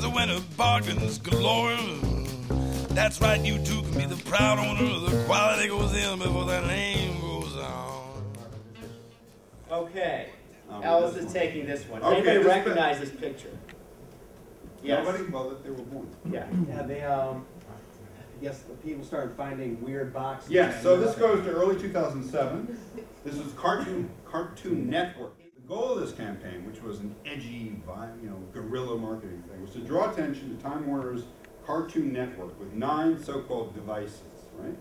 'cause it went to bargains galore. That's right, you too can be the proud owner. The quality goes in before the name goes on. Okay, Ellis is taking this one. Okay, Anybody recognize this picture? Yes. Nobody? Well, they were born. Yeah. Yeah, they, yes, the people started finding weird boxes. Yes, so this goes to early 2007. This was Cartoon Network. The goal of this campaign, which was an edgy, guerrilla marketing thing, was to draw attention to Time Warner's Cartoon Network with 9 so-called devices, right?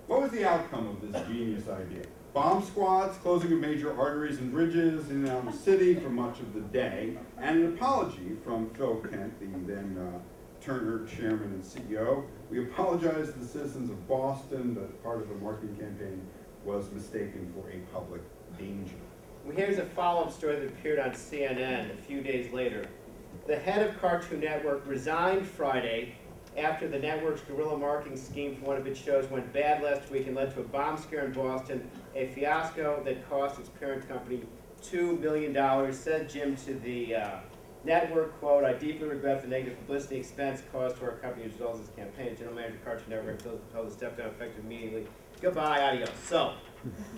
What was the outcome of this genius idea? Bomb squads, closing of major arteries and bridges in the city for much of the day, and an apology from Phil Kent, the then Turner chairman and CEO. We apologize to the citizens of Boston that part of the marketing campaign was mistaken for a public danger. Well, here's a follow-up story that appeared on CNN a few days later. The head of Cartoon Network resigned Friday after the network's guerrilla marketing scheme for one of its shows went bad last week and led to a bomb scare in Boston, a fiasco that cost its parent company $2 million. Said Jim to the network, quote, "I deeply regret the negative publicity expense caused to our company as a result of this campaign. General Manager of Cartoon Network told the step down effective immediately. Goodbye, adios." So,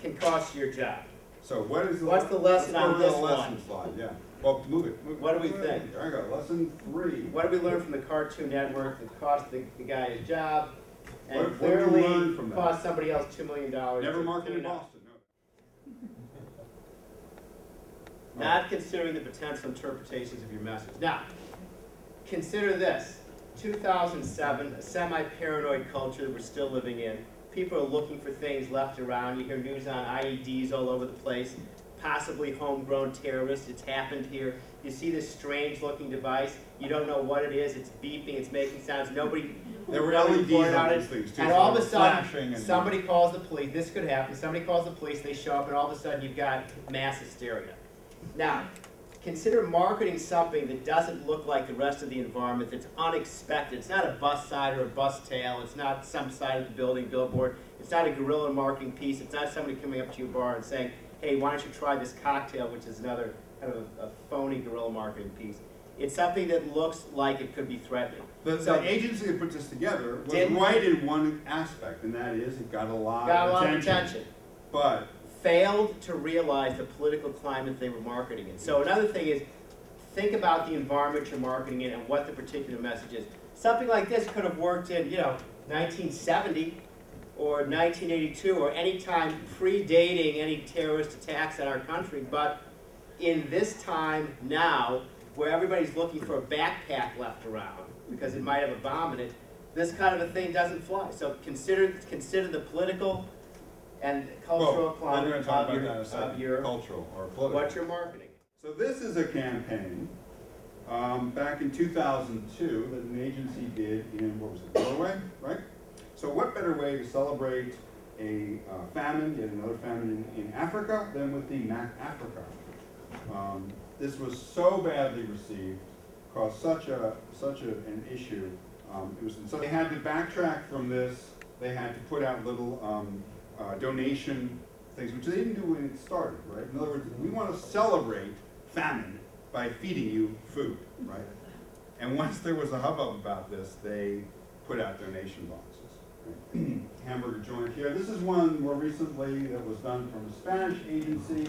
can cost you your job. So what's the lesson on this lesson one? slide? Yeah. Well, move it. What do we think? There you go. Lesson 3. What did we learn from the Cartoon Network that cost the guy his job and What did we learn clearly from that? cost somebody else $2 million? Never market in clean up? Boston. No. Not considering the potential interpretations of your message. Now, consider this. 2007, a semi-paranoid culture that we're still living in. People are looking for things left around. You hear news on IEDs all over the place, possibly homegrown terrorists. It's happened here. You see this strange-looking device. You don't know what it is. It's beeping. It's making sounds. Nobody. There were nobody LEDs reported on on these things too. And so all of a they were sudden, flashing and somebody calls the police. This could happen. Somebody calls the police. They show up, and all of a sudden, you've got mass hysteria. Now, consider marketing something that doesn't look like the rest of the environment, that's unexpected. It's not a bus side or a bus tail. It's not some side of the building billboard. It's not a guerrilla marketing piece. It's not somebody coming up to your bar and saying, "Hey, why don't you try this cocktail," which is another kind of a phony guerrilla marketing piece. It's something that looks like it could be threatening. The agency that put this together was right in one aspect, and that is it got a lot of attention. But failed to realize the political climate they were marketing in. So another thing is, think about the environment you're marketing in and what the particular message is. Something like this could have worked in, 1970 or 1982 or any time predating any terrorist attacks on our country, but in this time now, where everybody's looking for a backpack left around because it might have a bomb in it, this kind of a thing doesn't fly. So consider the political and cultural climate of your cultural or political. What you're marketing. So this is a campaign back in 2002 that an agency did in, Norway, right? So what better way to celebrate a famine, yet another famine in Africa, than with the Africa? This was so badly received, caused such an issue. So they had to backtrack from this. They had to put out little donation things, which they didn't do when it started, right? In other words, we want to celebrate famine by feeding you food, right? And once there was a hubbub about this, they put out donation boxes. Right? Hamburger joint here. This is one more recently that was done from a Spanish agency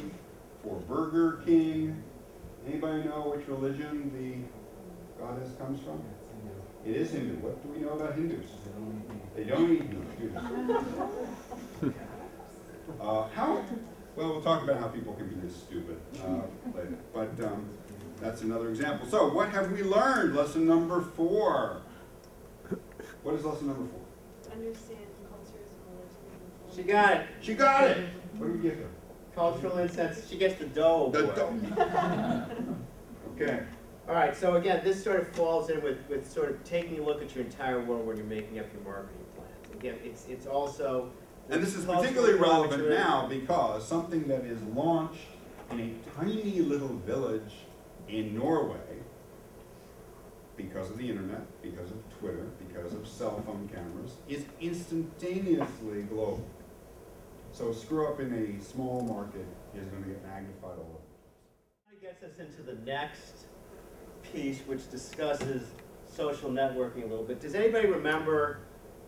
for Burger King. Anybody know which religion the goddess comes from? It is Hindu. What do we know about Hindus? They don't eat meat. Well, we'll talk about how people can be this stupid later. But that's another example. So, what have we learned? Lesson number 4. What is lesson number 4? Understand cultures and religions. She got it. She got it. What do we give her? Cultural incense. She gets the dough. The dough. Okay. All right. So again, this sort of falls in with sort of taking a look at your entire world when you're making up your marketing plans. Again, it's also. And this is particularly relevant now because something that is launched in a tiny little village in Norway, because of the internet, because of Twitter, because of cell phone cameras, is instantaneously global. So a screw up in a small market is going to get magnified all over. That gets us into the next piece, which discusses social networking a little bit. Does anybody remember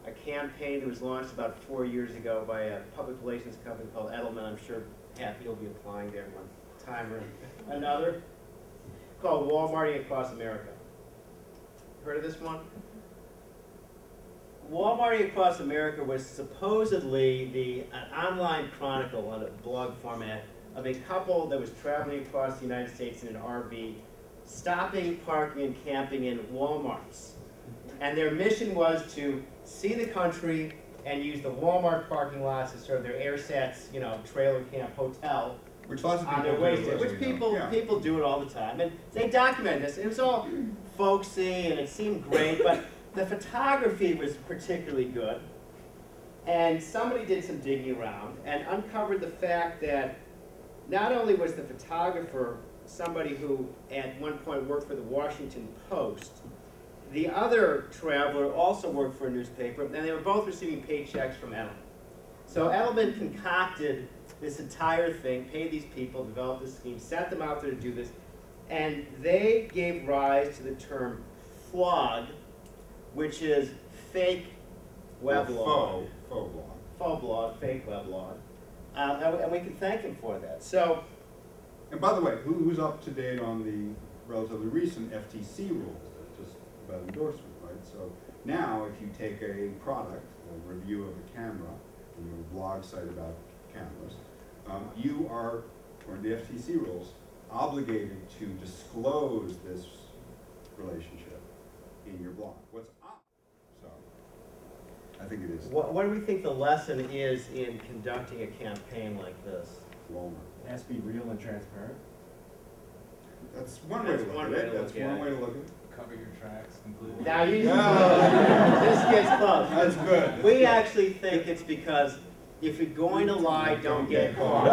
a campaign that was launched about 4 years ago by a public relations company called Edelman? I'm sure half you'll be applying there one time or another. Called Walmarting Across America. Heard of this one? Walmarting Across America was supposedly an online chronicle on a blog format of a couple that was traveling across the United States in an RV, stopping, parking, and camping in Walmarts. And their mission was to see the country and use the Walmart parking lots as sort of their airsats, trailer camp hotel. Which lots of On people their way do, to, as which you know. people Yeah. people do it all the time, and they documented this. It was all folksy and it seemed great, but the photography was particularly good. And somebody did some digging around and uncovered the fact that not only was the photographer somebody who at one point worked for the Washington Post, the other traveler also worked for a newspaper, and they were both receiving paychecks from Edelman. So Edelman concocted this entire thing, paid these people, developed this scheme, sent them out there to do this, and they gave rise to the term FLOG, which is fake weblog. Faux blog. Faux blog, fake weblog. And we can thank him for that. So, And by the way, who's up to date on the relatively recent FTC rules? That's just about endorsement, right? So now, if you take a product, a review of a camera, and your blog site about cameras, you are, or the FTC rules, obligated to disclose this relationship in your blog. What's up? So, I think it is what do we think the lesson is in conducting a campaign like this? Walmart. It has to be real and transparent. That's one way to look at it. That's one way to look at it. Cover your tracks completely. Now you Yeah. this gets close. That's good. We actually think it's because if you're going to lie, don't get caught.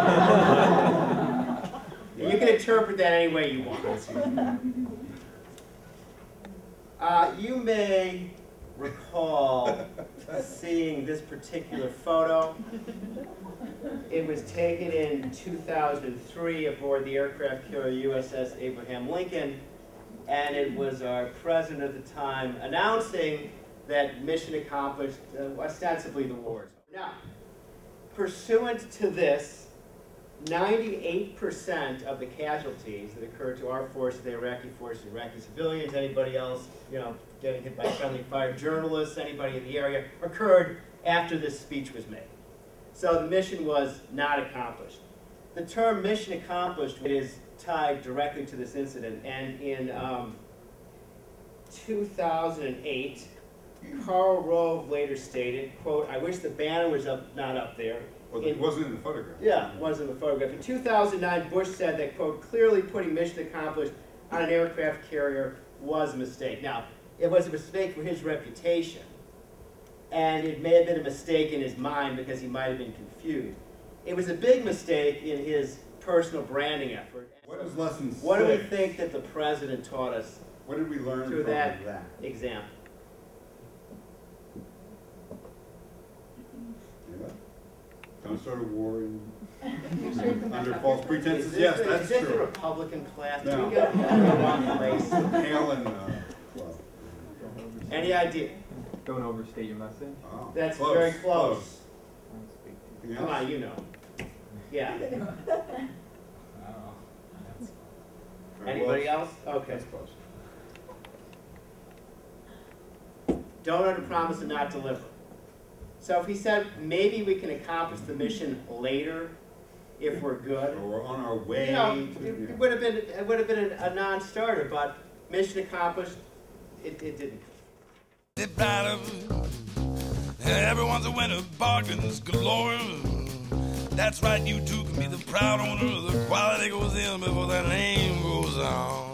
You can interpret that any way you want. You may recall seeing this particular photo. It was taken in 2003 aboard the aircraft carrier USS Abraham Lincoln, and it was our president at the time announcing that mission accomplished, ostensibly the war. Now, pursuant to this, 98% of the casualties that occurred to our forces, the Iraqi forces, Iraqi civilians, anybody else, getting hit by friendly fire, journalists, anybody in the area, occurred after this speech was made. So the mission was not accomplished. The term mission accomplished is tied directly to this incident, and in 2008, Karl Rove later stated, quote, "I wish the banner was not up there." Well, it wasn't in the photograph. Yeah, it wasn't in the photograph. In 2009, Bush said that, quote, "clearly putting mission accomplished on an aircraft carrier was a mistake." Now, it was a mistake for his reputation, and it may have been a mistake in his mind because he might have been confused. It was a big mistake in his personal branding effort. What is lesson 6? What do we think that the president taught us What did we learn through from that that? example? Yeah. Don't start a war under false pretenses. Yes, that's Is this a true. Republican class? No. Do we go to the wrong place? Hale and, well, Any idea? Don't overstate your message. oh, That's very close. Anything Come else? on, you know. Yeah. I don't know. Very Anybody close. else? Okay. That's close. Don't underpromise and not deliver. So if he said maybe we can accomplish the mission later if we're good, So we're on our way you know, to, it would have been a non-starter. But mission accomplished, it didn't. They're proud of it. Everyone's a winner, bargains galore. That's right, you too can be the proud owner. The quality goes in before that name goes on.